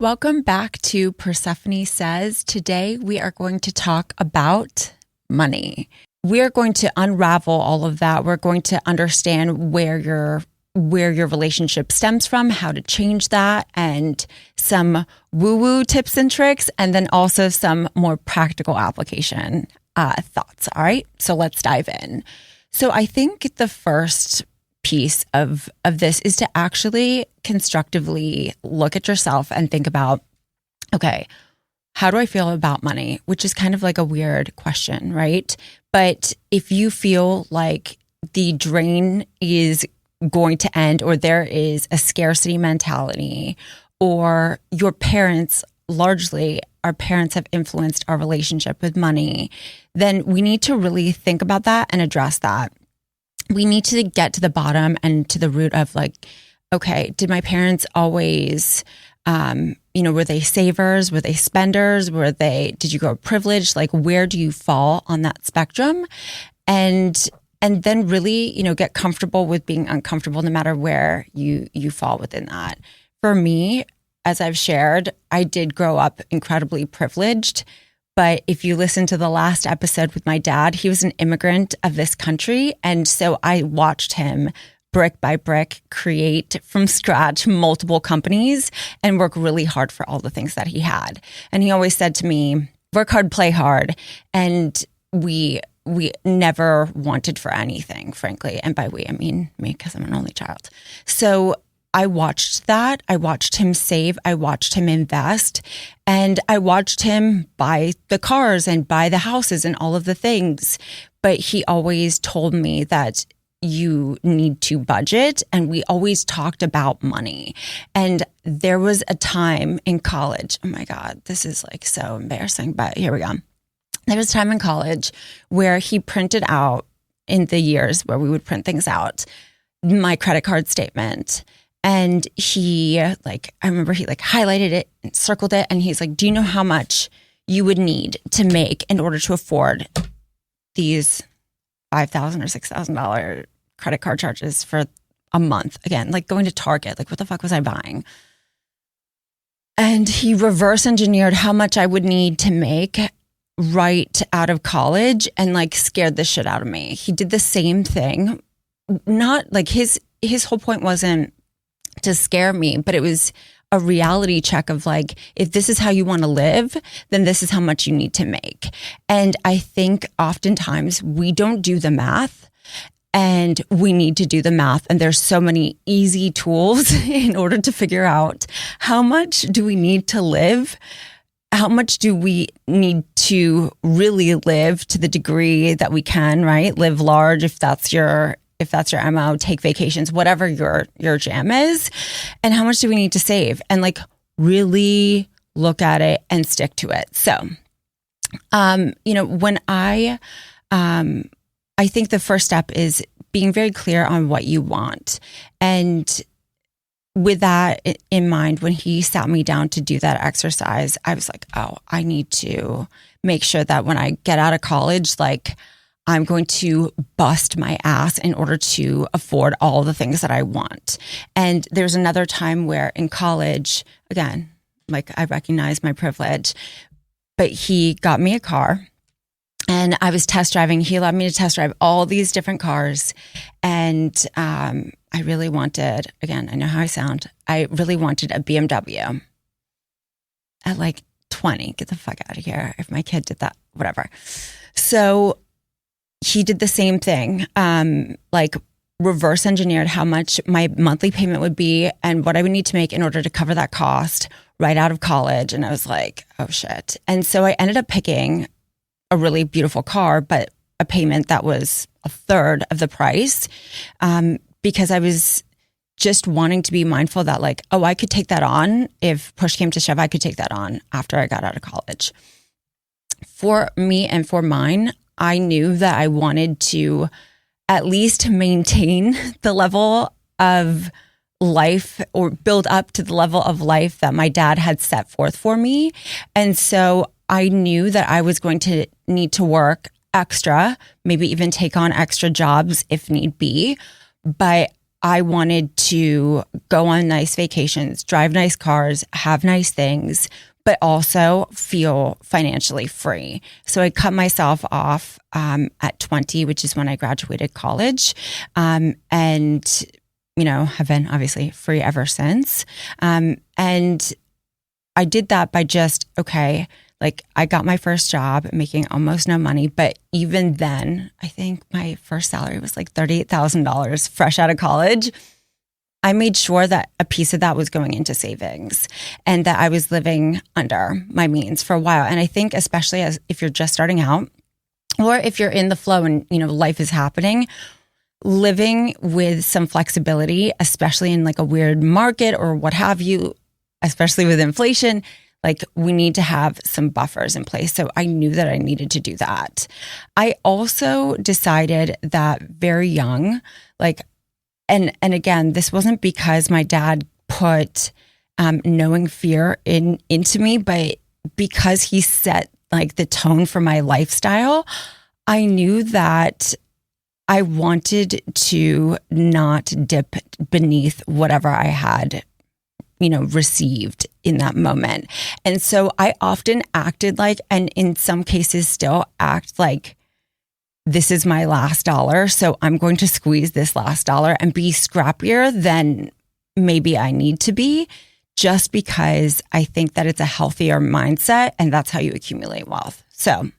Welcome back to Persephone Says. Today we are going to talk about money. We are going to unravel all of that. We're going to understand where your relationship stems from, how to change that, and some woo-woo tips and tricks, and then also some more practical application thoughts. All right, so let's dive in. So I think the first piece of this is to actually constructively look at yourself and think about, okay, how do I feel about money? Which is kind of like a weird question, right? But if you feel like the drain is going to end, or there is a scarcity mentality, or your parents, largely our parents have influenced our relationship with money, then we need to really think about that and address that. We need to get to the bottom and to the root of like, okay, did my parents always, were they savers? Were they spenders? Did you grow up privileged? Like, where do you fall on that spectrum? And then really, get comfortable with being uncomfortable no matter where you fall within that. For me, as I've shared, I did grow up incredibly privileged. But if you listen to the last episode with my dad, he was an immigrant of this country. And so I watched him brick by brick create from scratch multiple companies and work really hard for all the things that he had. And he always said to me, work hard, play hard. And we never wanted for anything, frankly. And by we, I mean me, because I'm an only child. So I watched that. I watched him save. I watched him invest. And I watched him buy the cars and buy the houses and all of the things. But he always told me that you need to budget. And we always talked about money. And there was a time in college. Oh my God, this is like so embarrassing, but here we go. There was a time in college where he printed out, in the years where we would print things out, my credit card statement. And I remember he highlighted it and circled it. And he's like, do you know how much you would need to make in order to afford these $5,000 or $6,000 credit card charges for a month? Again, like going to Target, like what the fuck was I buying? And he reverse engineered how much I would need to make right out of college and scared the shit out of me. He did the same thing. Not like his whole point wasn't to scare me, but it was a reality check of if this is how you want to live, then this is how much you need to make. And I think oftentimes we don't do the math, and we need to do the math. And there's so many easy tools in order to figure out how much do we need to live. How much do we need to really live to the degree that we can, right? Live large if that's your MO, take vacations, whatever your jam is. And how much do we need to save? And really look at it and stick to it. So, when I think the first step is being very clear on what you want. And with that in mind, when he sat me down to do that exercise, I was like, oh, I need to make sure that when I get out of college, I'm going to bust my ass in order to afford all the things that I want. And there's another time where in college, again, I recognize my privilege, but he got me a car and I was test driving. He allowed me to test drive all these different cars. And I really wanted, again, I know how I sound, I really wanted a BMW at 20. Get the fuck out of here. If my kid did that, whatever. So he did the same thing, reverse engineered how much my monthly payment would be and what I would need to make in order to cover that cost right out of college. And I was like, oh shit. And so I ended up picking a really beautiful car, but a payment that was a third of the price, because I was just wanting to be mindful that I could take that on. If push came to shove, I could take that on after I got out of college. For me and for mine, I knew that I wanted to at least maintain the level of life or build up to the level of life that my dad had set forth for me. And so I knew that I was going to need to work extra, maybe even take on extra jobs if need be. But I wanted to go on nice vacations, drive nice cars, have nice things, but also feel financially free. So I cut myself off at 20, which is when I graduated college, and have been obviously free ever since. And I did that by just, I got my first job making almost no money. But even then, I think my first salary was like $38,000 fresh out of college. I made sure that a piece of that was going into savings and that I was living under my means for a while. And I think especially if you're just starting out or if you're in the flow and, life is happening, living with some flexibility, especially in like a weird market or what have you, especially with inflation, like we need to have some buffers in place. So I knew that I needed to do that. I also decided that very young, and again, this wasn't because my dad put knowing fear into me, but because he set like the tone for my lifestyle, I knew that I wanted to not dip beneath whatever I had, received in that moment. And so I often acted like, and in some cases still act like, this is my last dollar. So I'm going to squeeze this last dollar and be scrappier than maybe I need to be, just because I think that it's a healthier mindset and that's how you accumulate wealth. So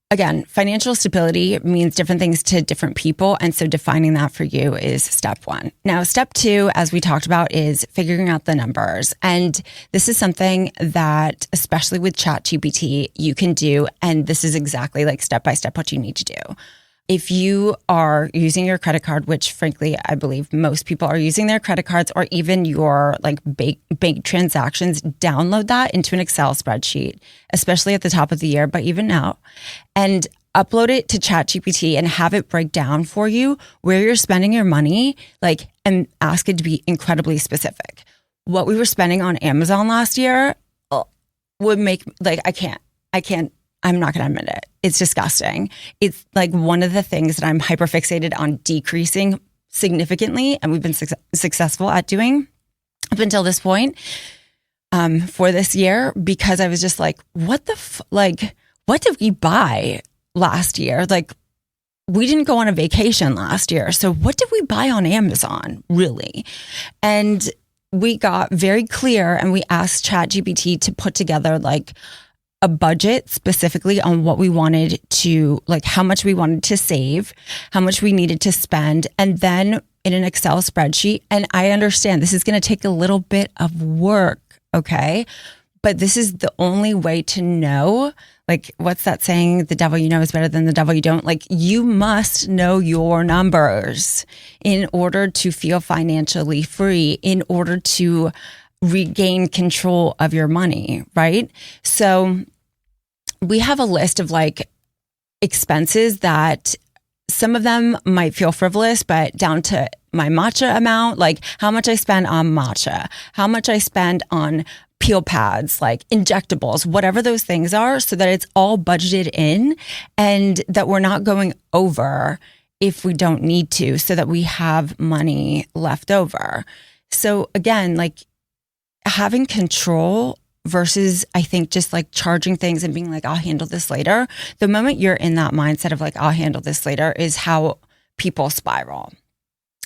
again, financial stability means different things to different people. And so defining that for you is step one. Now, step two, as we talked about, is figuring out the numbers. And this is something that, especially with chatgpt, you can do. And this is exactly like step by step what you need to do. If you are using your credit card, which frankly, I believe most people are using their credit cards, or even your like bank transactions, download that into an Excel spreadsheet, especially at the top of the year, but even now, and upload it to ChatGPT and have it break down for you where you're spending your money, and ask it to be incredibly specific. What we were spending on Amazon last year would make, I'm not going to admit it. It's disgusting. It's like one of the things that I'm hyperfixated on decreasing significantly, and we've been successful at doing up until this point for this year, because I was just like, what did we buy last year? Like, we didn't go on a vacation last year. So what did we buy on Amazon, really? And we got very clear, and we asked ChatGPT to put together like a budget specifically on what we wanted to, like how much we wanted to save, how much we needed to spend, and then in an Excel spreadsheet. And I understand this is going to take a little bit of work, okay? But this is the only way to know, like, what's that saying? The devil you know is better than the devil you don't. Like, you must know your numbers in order to feel financially free, in order to regain control of your money, right? So we have a list of like expenses that some of them might feel frivolous, but down to my matcha amount, like how much I spend on matcha, how much I spend on peel pads, like injectables, whatever those things are, so that it's all budgeted in and that we're not going over if we don't need to, so that we have money left over. So again, like, having control versus, I think, just like charging things and being like, I'll handle this later. The moment you're in that mindset of like, I'll handle this later, is how people spiral.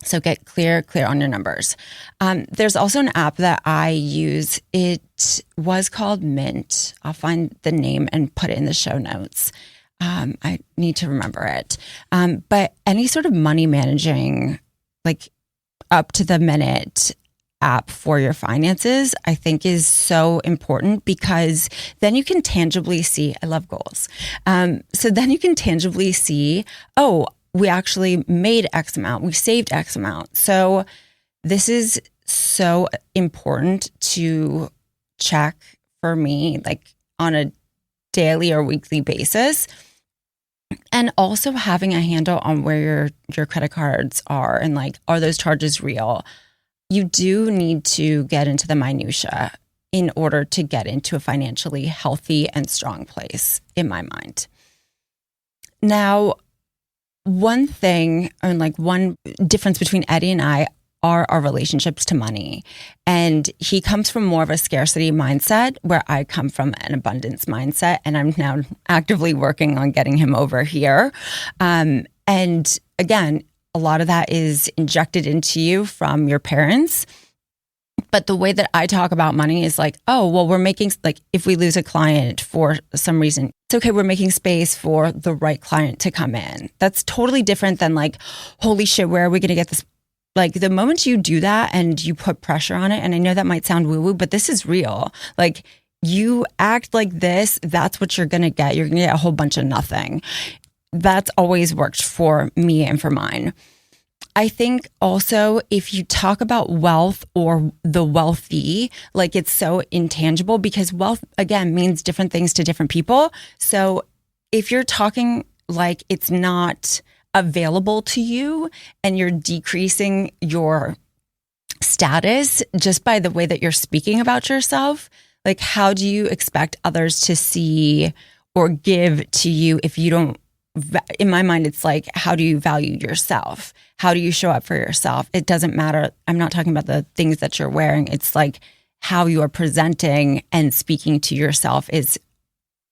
So get clear on your numbers. There's also an app that I use. It was called Mint. I'll find the name and put it in the show notes. I need to remember it. But any sort of money managing, like up to the minute app for your finances, I think is so important, because then you can tangibly see, I love goals. So then you can tangibly see, oh, we actually made X amount, we saved X amount. So this is so important to check for me, like on a daily or weekly basis. And also having a handle on where your credit cards are, and like, are those charges real? You do need to get into the minutia in order to get into a financially healthy and strong place, in my mind. Now, one thing, and like one difference between Eddie and I are our relationships to money. And he comes from more of a scarcity mindset, where I come from an abundance mindset. And I'm now actively working on getting him over here. And again, a lot of that is injected into you from your parents. But the way that I talk about money is like, oh, well, we're making, like, if we lose a client for some reason, it's okay, we're making space for the right client to come in. That's totally different than like, holy shit, where are we going to get this? Like, the moment you do that and you put pressure on it, and I know that might sound woo-woo, but this is real. Like, you act like this, that's what you're going to get. You're going to get a whole bunch of nothing. That's always worked for me and for mine. I think also, if you talk about wealth or the wealthy, like, it's so intangible, because wealth, again, means different things to different people. So if you're talking like it's not available to you and you're decreasing your status just by the way that you're speaking about yourself, like, how do you expect others to see or give to you if you don't? In my mind, it's like, how do you value yourself? How do you show up for yourself? It doesn't matter. I'm not talking about the things that you're wearing. It's like how you are presenting and speaking to yourself is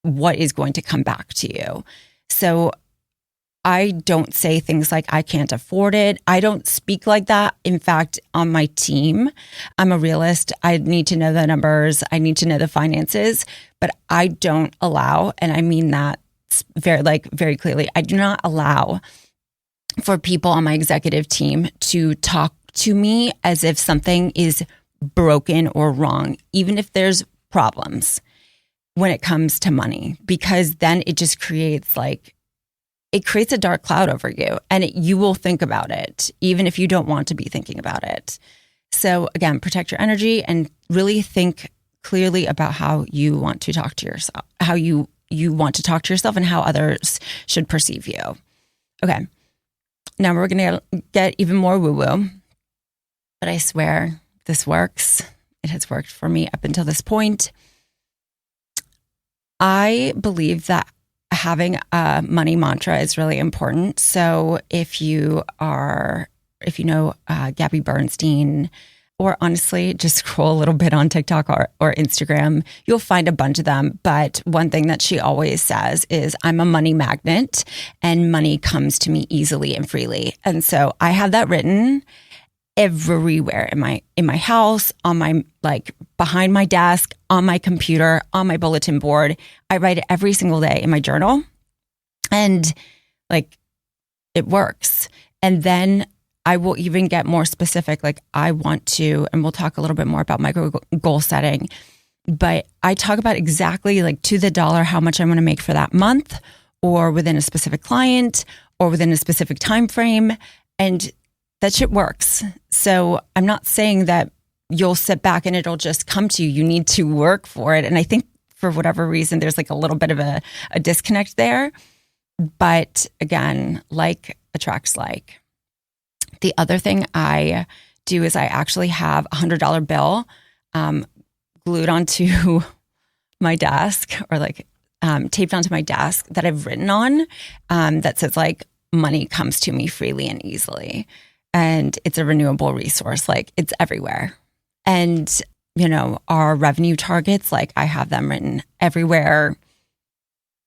what is going to come back to you. So I don't say things like, I can't afford it. I don't speak like that. In fact, on my team, I'm a realist. I need to know the numbers. I need to know the finances, but I don't allow, and I mean that very clearly, I do not allow for people on my executive team to talk to me as if something is broken or wrong, even if there's problems when it comes to money, because then it just creates a dark cloud over you, and you will think about it, even if you don't want to be thinking about it. So again, protect your energy and really think clearly about how you want to talk to yourself, how you want to talk to yourself, and how others should perceive you. Okay. Now we're going to get even more woo-woo, but I swear this works. It has worked for me up until this point. I believe that having a money mantra is really important. So if you know Gabby Bernstein, or honestly, just scroll a little bit on TikTok or Instagram, you'll find a bunch of them. But one thing that she always says is, I'm a money magnet and money comes to me easily and freely. And so I have that written everywhere in my house, on my, like, behind my desk, on my computer, on my bulletin board. I write it every single day in my journal, and like, it works. And then I will even get more specific. Like, I want to, and we'll talk a little bit more about micro goal setting, but I talk about exactly, like, to the dollar, how much I'm going to make for that month, or within a specific client, or within a specific time frame. And that shit works. So I'm not saying that you'll sit back and it'll just come to you. You need to work for it. And I think for whatever reason, there's like a little bit of a disconnect there. But again, like attracts like. The other thing I do is I actually have $100 bill glued onto my desk, or like taped onto my desk, that I've written on that says, like, money comes to me freely and easily. And it's a renewable resource. Like, it's everywhere. And, you know, our revenue targets, like, I have them written everywhere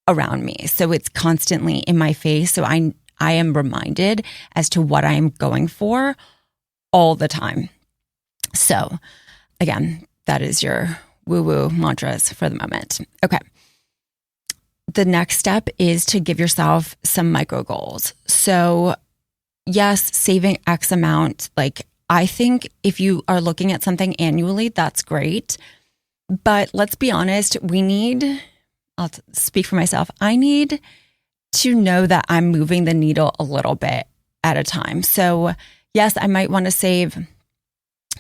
around me. So it's constantly in my face. So I am reminded as to what I am going for all the time. So again, that is your woo-woo mantras for the moment. Okay. The next step is to give yourself some micro goals. So yes, saving X amount. Like, I think if you are looking at something annually, that's great. But let's be honest, I'll speak for myself. I need to know that I'm moving the needle a little bit at a time. So yes, I might want to save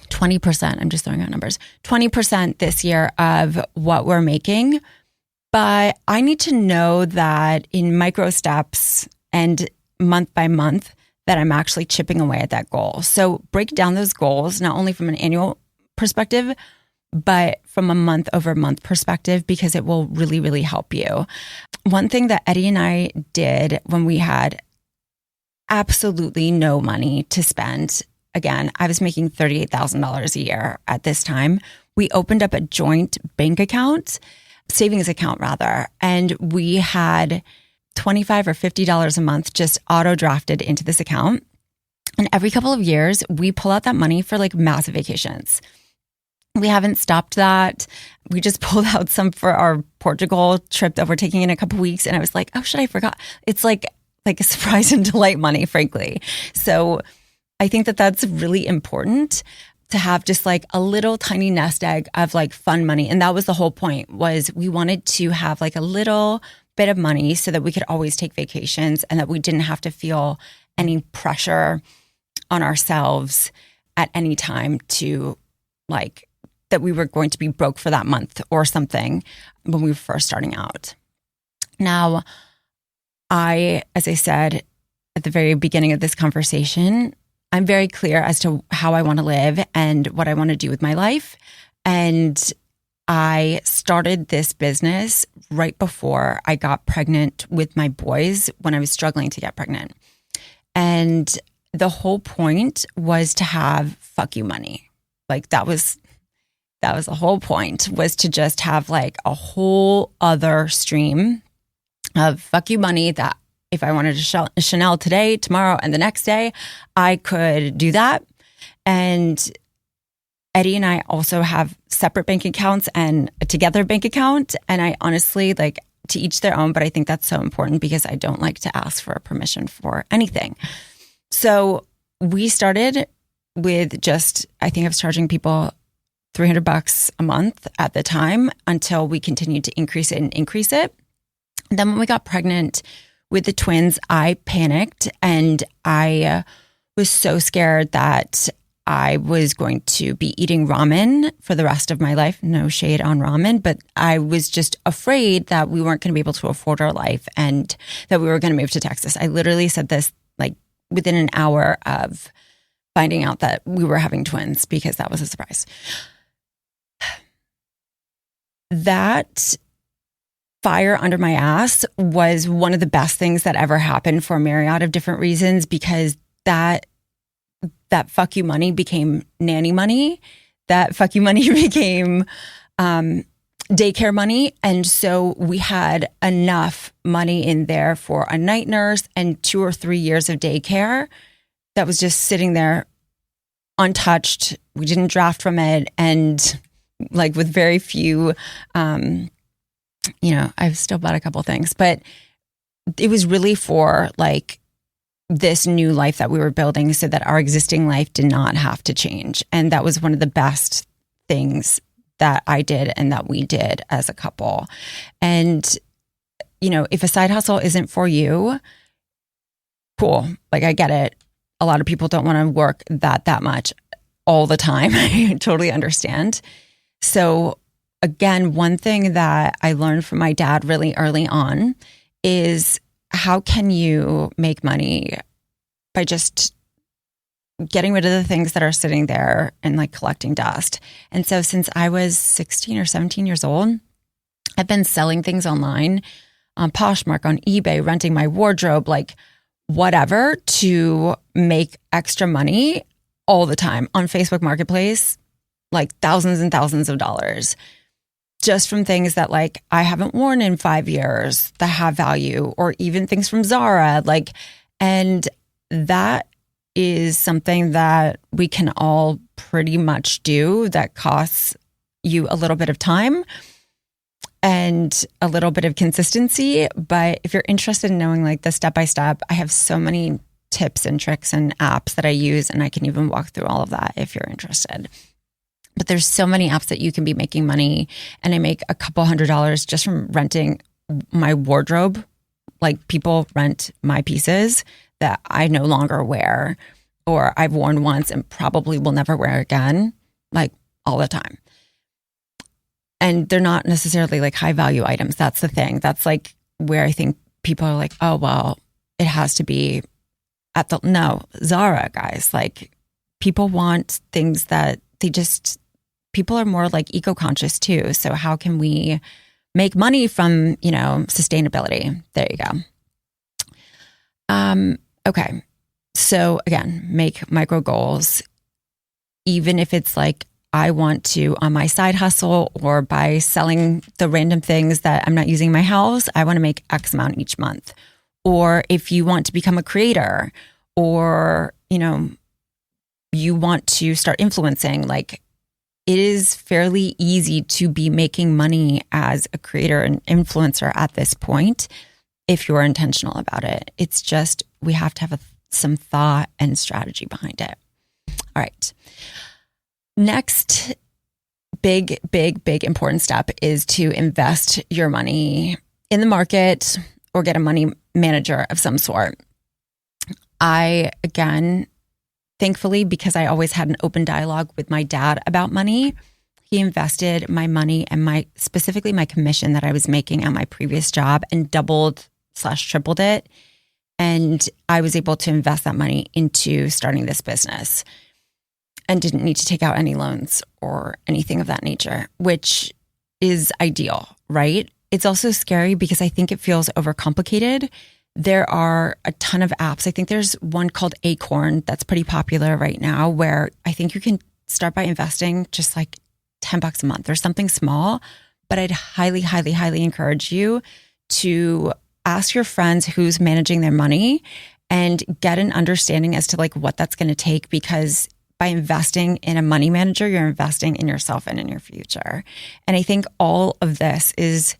20%. I'm just throwing out numbers, 20% this year of what we're making. But I need to know that in micro steps and month by month, that I'm actually chipping away at that goal. So break down those goals, not only from an annual perspective, but from a month over month perspective, because it will really, really help you. One thing that Eddie and I did when we had absolutely no money to spend. Again, I was making $38,000 a year at this time. We opened up a joint bank account, savings account rather, and we had $25 or $50 a month just auto drafted into this account. And every couple of years, we pull out that money for like massive vacations. We haven't stopped that. We just pulled out some for our Portugal trip that we're taking in a couple of weeks. And I was like, oh shit, I forgot. It's like a surprise and delight money, frankly. So I think that that's really important to have just like a little tiny nest egg of like fun money. And that was the whole point, was we wanted to have like a little bit of money so that we could always take vacations and that we didn't have to feel any pressure on ourselves at any time to like that we were going to be broke for that month or something when we were first starting out. Now, as I said at the very beginning of this conversation, I'm very clear as to how I want to live and what I want to do with my life. And I started this business right before I got pregnant with my boys, when I was struggling to get pregnant. And the whole point was to have fuck you money. Like that was the whole point, was to just have like a whole other stream of fuck you money that if I wanted to Chanel today, tomorrow, and the next day, I could do that. And Eddie and I also have separate bank accounts and a together bank account. And I honestly, like, to each their own, but I think that's so important because I don't like to ask for permission for anything. So we started with just, I think I was charging people $300 a month at the time until we continued to increase it. And then when we got pregnant with the twins, I panicked and I was so scared that I was going to be eating ramen for the rest of my life. No shade on ramen, but I was just afraid that we weren't going to be able to afford our life and that we were going to move to Texas. I literally said this like within an hour of finding out that we were having twins, because that was a surprise. That fire under my ass was one of the best things that ever happened for a myriad of different reasons, because that fuck you money became nanny money. That fuck you money became daycare money. And so we had enough money in there for a night nurse and 2 or 3 years of daycare that was just sitting there untouched. We didn't draft from it. And like with very few, I've still bought a couple things, but it was really for like this new life that we were building so that our existing life did not have to change. And that was one of the best things that I did and that we did as a couple. And, if a side hustle isn't for you, cool. Like I get it. A lot of people don't want to work that much all the time. I totally understand. So again, one thing that I learned from my dad really early on is, how can you make money by just getting rid of the things that are sitting there and like collecting dust? And so since I was 16 or 17 years old, I've been selling things online on Poshmark, on eBay, renting my wardrobe, like whatever, to make extra money all the time on Facebook Marketplace, like thousands and thousands of dollars, just from things that like I haven't worn in 5 years that have value, or even things from Zara, and that is something that we can all pretty much do, that costs you a little bit of time and a little bit of consistency. But if you're interested in knowing like the step-by-step, I have so many tips and tricks and apps that I use, and I can even walk through all of that if you're interested. But there's so many apps that you can be making money. And I make a couple $100s just from renting my wardrobe. Like people rent my pieces that I no longer wear, or I've worn once and probably will never wear again, like all the time. And they're not necessarily like high value items. That's the thing. That's like where I think people are like, oh, well, it has to be no, Zara, guys. Like people want things that people are more like eco-conscious too. So how can we make money from, sustainability? There you go. Okay. So again, make micro goals, even if it's like, I want to, on my side hustle or by selling the random things that I'm not using in my house, I want to make X amount each month. Or if you want to become a creator, or, you want to start influencing, like, it is fairly easy to be making money as a creator and influencer at this point if you're intentional about it. It's just, we have to have some thought and strategy behind it. All right. Next big important step is to invest your money in the market or get a money manager of some sort. I, again, thankfully, because I always had an open dialogue with my dad about money, he invested my money and specifically my commission that I was making at my previous job and doubled/tripled it. And I was able to invest that money into starting this business and didn't need to take out any loans or anything of that nature, which is ideal, right? It's also scary because I think it feels overcomplicated. There are a ton of apps. I think there's one called Acorn that's pretty popular right now, where I think you can start by investing just like $10 a month or something small. But I'd highly encourage you to ask your friends who's managing their money and get an understanding as to like what that's going to take, because by investing in a money manager, you're investing in yourself and in your future. And I think all of this is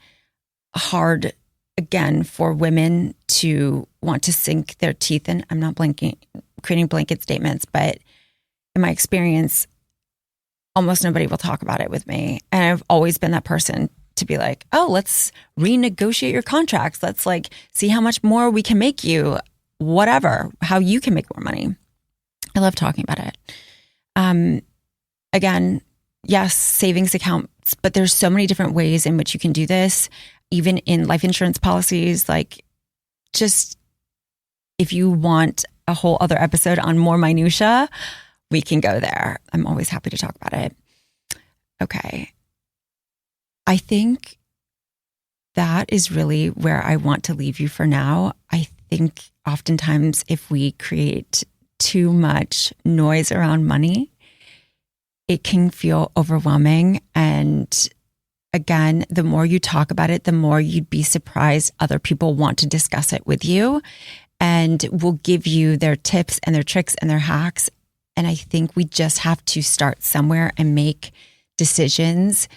hard, again, for women to want to sink their teeth in. I'm not creating blanket statements, but in my experience, almost nobody will talk about it with me. And I've always been that person to be like, oh, let's renegotiate your contracts. Let's like see how much more we can make you, whatever, how you can make more money. I love talking about it. Again, yes, savings accounts, but there's so many different ways in which you can do this, even in life insurance policies. Like, just if you want a whole other episode on more minutia, we can go there. I'm always happy to talk about it. Okay. I think that is really where I want to leave you for now. I think oftentimes if we create too much noise around money, it can feel overwhelming. And again, the more you talk about it, the more you'd be surprised other people want to discuss it with you and will give you their tips and their tricks and their hacks. And I think we just have to start somewhere and make decisions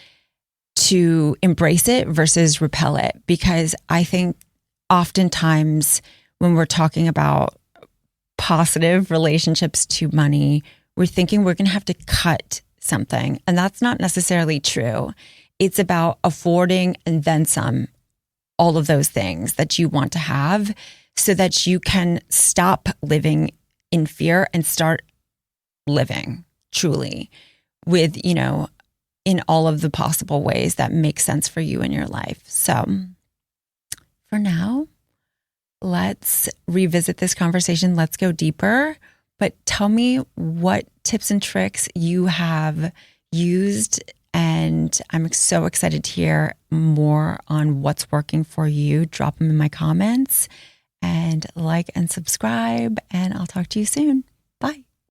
to embrace it versus repel it. Because I think oftentimes when we're talking about positive relationships to money, we're thinking we're going to have to cut something. And that's not necessarily true. It's about affording and then some, all of those things that you want to have so that you can stop living in fear and start living truly with, in all of the possible ways that make sense for you in your life. So for now, let's revisit this conversation. Let's go deeper, but tell me what tips and tricks you have used. And I'm so excited to hear more on what's working for you. Drop them in my comments and like and subscribe, and I'll talk to you soon. Bye.